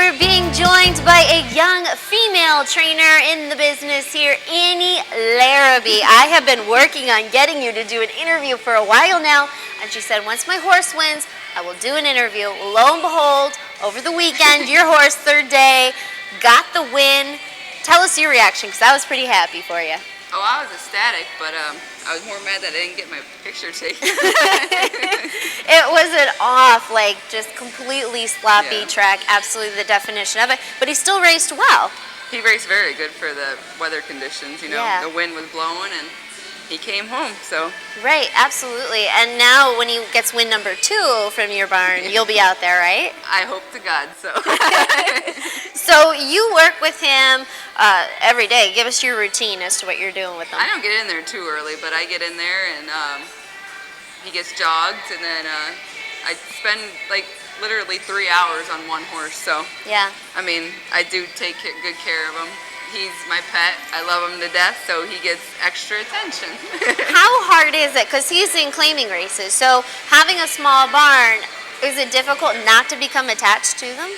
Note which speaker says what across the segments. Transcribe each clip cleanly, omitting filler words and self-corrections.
Speaker 1: we're being joined by a young female trainer in the business here, Annie Larrabee. I have been working on getting you to do an interview for a while now, and she said once my horse wins, I will do an interview. Lo and behold, over the weekend, your horse, third day, got the win. Tell us your reaction, because I was pretty happy for you.
Speaker 2: Oh, I was ecstatic, but I was more mad that I didn't get my picture taken.
Speaker 1: It was an off, like just completely sloppy track, absolutely the definition of it. But he still raced well.
Speaker 2: He raced very good for the weather conditions. You know, the wind was blowing and he came home. So
Speaker 1: right, absolutely. And now when he gets win number 2 from your barn, you'll be out there, right?
Speaker 2: I hope to God so.
Speaker 1: So you work with him every day. Give us your routine as to what you're doing with him.
Speaker 2: I don't get in there too early, but I get in there and he gets jogged, and then I spend like literally 3 hours on one horse. So
Speaker 1: yeah,
Speaker 2: I mean, I do take good care of him. He's my pet. I love him to death, so he gets extra attention.
Speaker 1: How hard is it? Because he's in claiming races, so having a small barn, is it difficult not to become attached to them?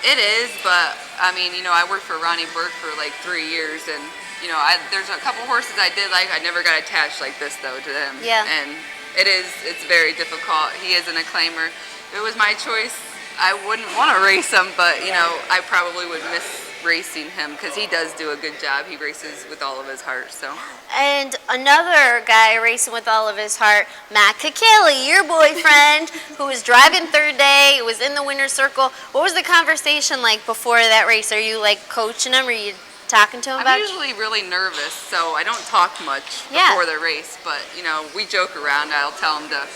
Speaker 2: It is, but I mean, you know, I worked for Ronnie Burke for like 3 years, and you know, there's a couple horses I did like. I never got attached like this though to them.
Speaker 1: Yeah.
Speaker 2: And it's very difficult. He is an acclaimer. If it was my choice, I wouldn't want to race him, but you know, I probably would miss racing him because he does do a good job. He races with all of his heart. So.
Speaker 1: And another guy racing with all of his heart, Matt Kakeli, your boyfriend, who was driving third day, was in the winner's circle. What was the conversation like before that race? Are you like coaching him? Or are you talking to him about
Speaker 2: I'm usually really nervous, so I don't talk much before the race. But you know, we joke around. I'll tell him to,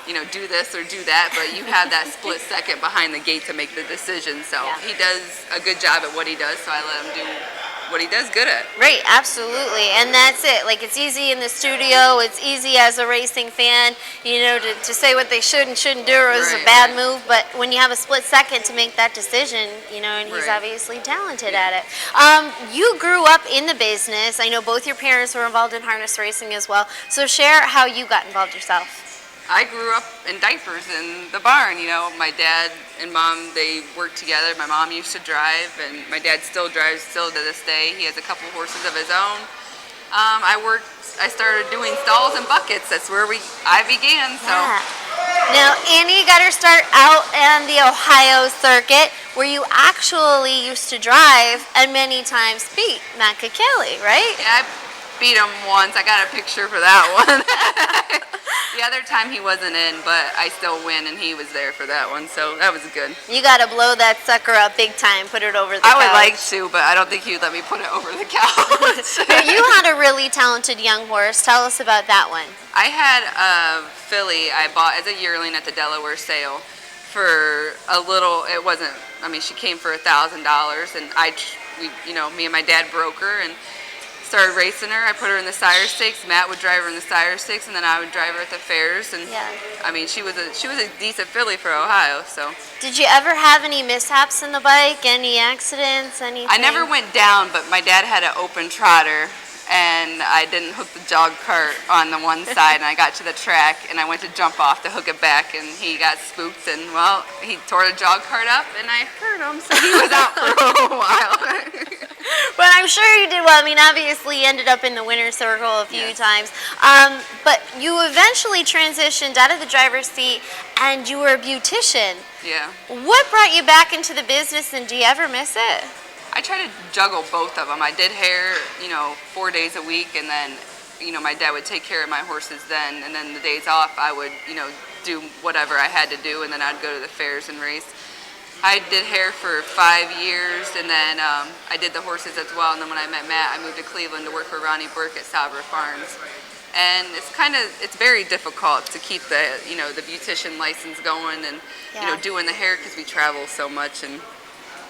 Speaker 2: you know, do this or do that, but you have that split second behind the gate to make the decision. So he does a good job at what he does, so I let him do what he does good at.
Speaker 1: Right, absolutely. And that's it. Like, it's easy in the studio, it's easy as a racing fan, you know, to say what they should and shouldn't do, or it's a bad move, but when you have a split second to make that decision, you know, and he's obviously talented at it. You grew up in the business. I know both your parents were involved in harness racing as well, so share how you got involved yourself.
Speaker 2: I grew up in diapers in the barn. You know, my dad and mom, they worked together. My mom used to drive, and my dad still drives still to this day. He has a couple horses of his own. I started doing stalls and buckets. That's where I began. So.
Speaker 1: Now, Annie got her start out on the Ohio circuit, where you actually used to drive and many times beat Matt Kakeli, right?
Speaker 2: Yeah, I beat him once. I got a picture for that one. The other time he wasn't in, but I still win, and he was there for that one, so that was good.
Speaker 1: You got to blow that sucker up big time, put it over the couch.
Speaker 2: I would like to, but I don't think he'd let me put it over the couch.
Speaker 1: You had a really talented young horse. Tell us about that one.
Speaker 2: I had a filly I bought as a yearling at the Delaware sale for a little. It wasn't. I mean, she came for $1,000, and you know, me and my dad broke her and started racing her. I put her in the sire stakes. Matt would drive her in the sire stakes, and then I would drive her at the fairs. And I mean, she was a decent filly for Ohio. So.
Speaker 1: Did you ever have any mishaps in the bike? Any accidents? Anything?
Speaker 2: I never went down, but my dad had an open trotter, and I didn't hook the jog cart on the one side, and I got to the track, and I went to jump off to hook it back, and he got spooked, and well, he tore the jog cart up, and I hurt him, so he was out for a while.
Speaker 1: But I'm sure you did well. I mean, obviously you ended up in the winner's circle a few times. But you eventually transitioned out of the driver's seat, and you were a beautician.
Speaker 2: Yeah.
Speaker 1: What brought you back into the business, and do you ever miss it?
Speaker 2: I try to juggle both of them. I did hair, you know, 4 days a week, and then, you know, my dad would take care of my horses then, and then the days off I would, you know, do whatever I had to do, and then I'd go to the fairs and race. I did hair for 5 years, and then I did the horses as well, and then when I met Matt, I moved to Cleveland to work for Ronnie Burke at Sabra Farms. And it's very difficult to keep the, you know, the beautician license going and, you know, doing the hair because we travel so much, and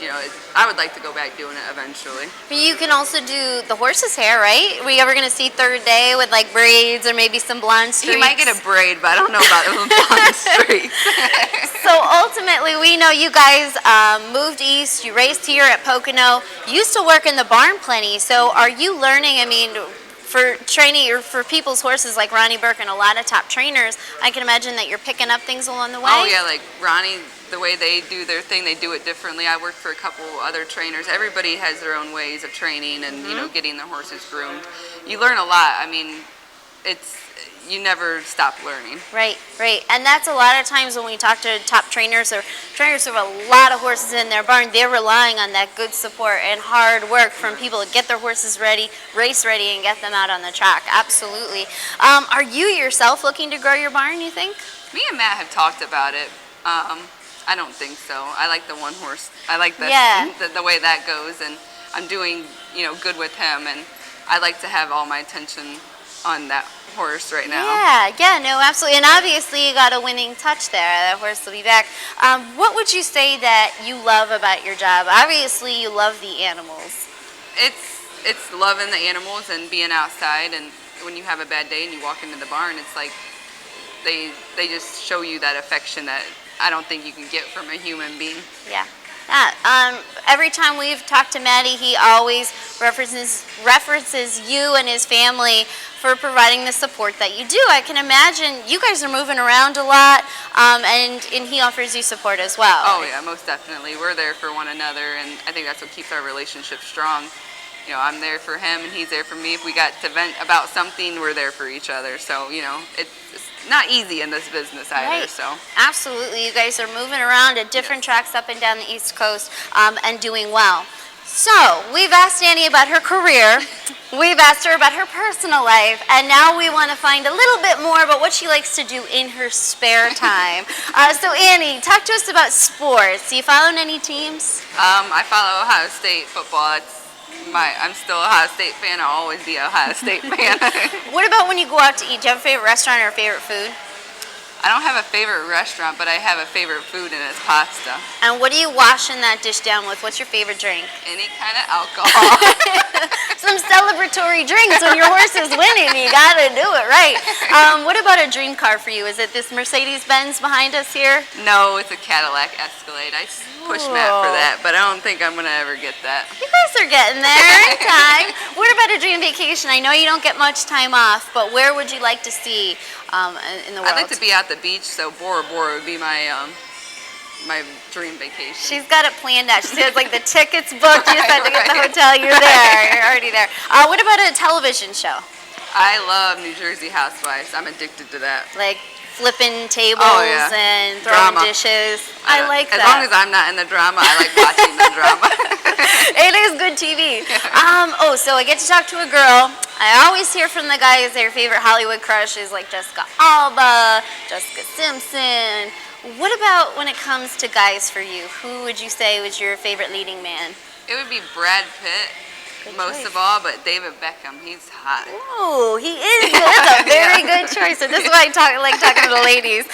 Speaker 2: you know, I would like to go back doing it eventually.
Speaker 1: But you can also do the horse's hair, right? Were you ever going to see third day with like braids or maybe some blonde streaks?
Speaker 2: He might get a braid, but I don't know about the blonde streaks.
Speaker 1: So ultimately, we know you guys moved east. You raced here at Pocono. You used to work in the barn plenty. So are you learning, I mean, for training or for people's horses like Ronnie Burke and a lot of top trainers, I can imagine that you're picking up things along the way.
Speaker 2: Oh yeah, like Ronnie, the way they do their thing, they do it differently. I work for a couple other trainers. Everybody has their own ways of training and getting their horses groomed. You learn a lot. I mean, you never stop learning.
Speaker 1: Right, right. And that's a lot of times when we talk to top trainers or trainers who have a lot of horses in their barn, they're relying on that good support and hard work from people to get their horses ready, race ready, and get them out on the track. Absolutely. Are you yourself looking to grow your barn, you think?
Speaker 2: Me and Matt have talked about it. I don't think so. I like the one horse. I like the way that goes, and I'm doing good with him, and I like to have all my attention on that horse right now.
Speaker 1: Yeah, no, absolutely. And obviously you got a winning touch there. That horse will be back. What would you say that you love about your job? Obviously you love the animals.
Speaker 2: It's loving the animals and being outside, and when you have a bad day and you walk into the barn, it's like they just show you that affection that I don't think you can get from a human being.
Speaker 1: Yeah. Every time we've talked to Maddie, he always references you and his family for providing the support that you do. I can imagine you guys are moving around a lot, and he offers you support as well.
Speaker 2: Oh yeah, most definitely. We're there for one another, and I think that's what keeps our relationship strong. I'm there for him, and he's there for me. If we got to vent about something, we're there for each other. So, it's not easy in this business either.
Speaker 1: Right.
Speaker 2: So
Speaker 1: absolutely, you guys are moving around at different tracks up and down the East Coast, and doing well. So we've asked Annie about her career, we've asked her about her personal life, and now we want to find a little bit more about what she likes to do in her spare time. So Annie, talk to us about sports. Do you follow any teams?
Speaker 2: I follow Ohio State football. I'm still an Ohio State fan. I'll always be an Ohio State fan.
Speaker 1: What about when you go out to eat? Do you have a favorite restaurant or a favorite food?
Speaker 2: I don't have a favorite restaurant, but I have a favorite food, and it's pasta.
Speaker 1: And what are you washing that dish down with? What's your favorite drink?
Speaker 2: Any kind of alcohol.
Speaker 1: Some celebratory drinks when your horse is winning. You gotta do it right. What about a dream car for you? Is it this Mercedes-Benz behind us here?
Speaker 2: No, it's a Cadillac Escalade. I pushed Matt for that, but I don't think I'm gonna ever get that.
Speaker 1: You guys are getting there in time. What about a dream vacation? I know you don't get much time off, but where would you like to see in the world?
Speaker 2: I'd like to be at the beach, so Bora Bora would be my my dream vacation.
Speaker 1: She's got it planned out. She has like the tickets booked. You just have to get the hotel. You're there. You're already there. What about a television show?
Speaker 2: I love New Jersey Housewives. I'm addicted to that.
Speaker 1: Like flipping tables and throwing dishes. I like that.
Speaker 2: As long as I'm not in the drama, I like watching the drama.
Speaker 1: It is good TV. So I get to talk to a girl. I always hear from the guys their favorite Hollywood crush is like Jessica Alba, Jessica Simpson. What about when it comes to guys for you? Who would you say was your favorite leading man?
Speaker 2: It would be Brad Pitt. Most of all, but David Beckham, he's hot.
Speaker 1: Oh, he is. That's a very good choice. So this is why I like talking to the ladies.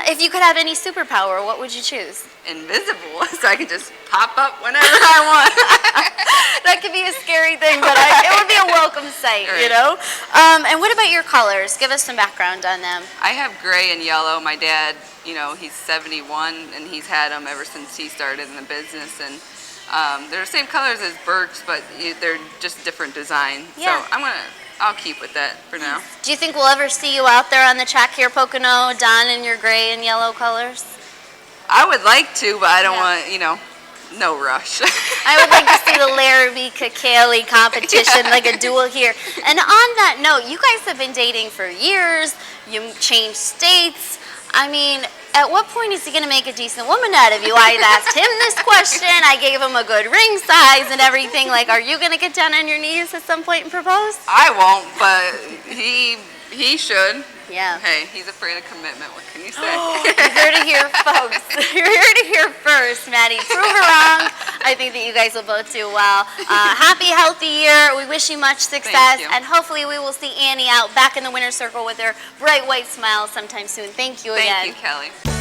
Speaker 1: If you could have any superpower, what would you choose?
Speaker 2: Invisible, so I could just pop up whenever I want.
Speaker 1: That could be a scary thing, but it would be a welcome sight, And what about your colors? Give us some background on them.
Speaker 2: I have gray and yellow. My dad, he's 71, and he's had them ever since he started in the business, and they're the same colors as Burke's, but they're just different design.
Speaker 1: Yeah.
Speaker 2: So I'll keep with that for now.
Speaker 1: Do you think we'll ever see you out there on the track here, Pocono, Don in your gray and yellow colors?
Speaker 2: I would like to, but I don't want, no rush.
Speaker 1: I would like to see the Larrabee Kakali competition, like a duel here. And on that note, you guys have been dating for years. You changed states. I mean, at what point is he going to make a decent woman out of you? I asked him this question. I gave him a good ring size and everything. Like, are you going to get down on your knees at some point and propose?
Speaker 2: I won't, but he should.
Speaker 1: Yeah.
Speaker 2: Hey, he's afraid of commitment. What can you say?
Speaker 1: You heard it here, folks. You're here to hear first, Maddie. Prove her wrong. I think that you guys will both do well. Happy, healthy year. We wish you much success. And hopefully we will see Annie out back in the winner's circle with her bright white smile sometime soon. Thank you again.
Speaker 2: Thank you, Kelly.